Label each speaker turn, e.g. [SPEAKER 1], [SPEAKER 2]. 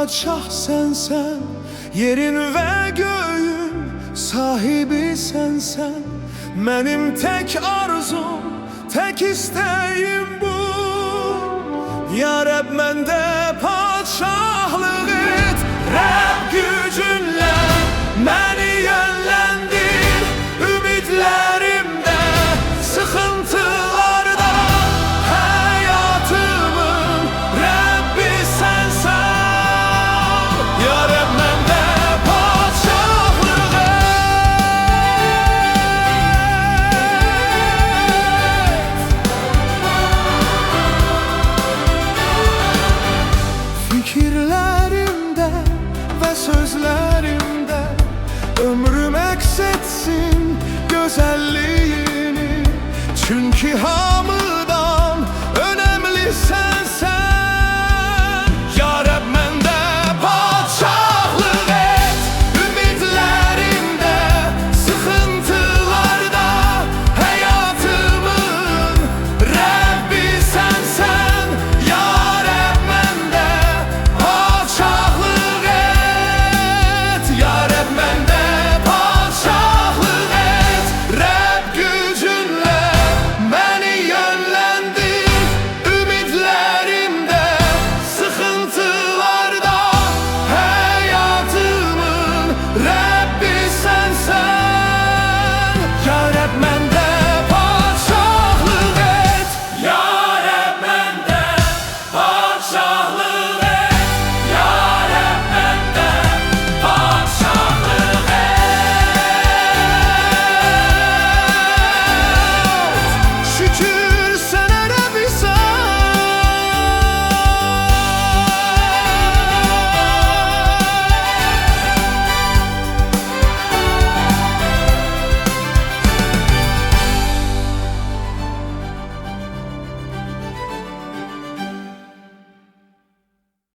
[SPEAKER 1] padşah sensen, yerin ve göğün sahibi sensen. Benim tek arzum, tek isteğim bu. Ya Rab mende padşahlık et, Rab gücünle beni yönlendir. Ümitlerimde, sıkıntılarda, hayatımın Rabbi sensen. Ya Rab mende padşahlık et. Fikirlerimde ve sözlerimde ömrüm eksetsin güzelliğini. Çünkü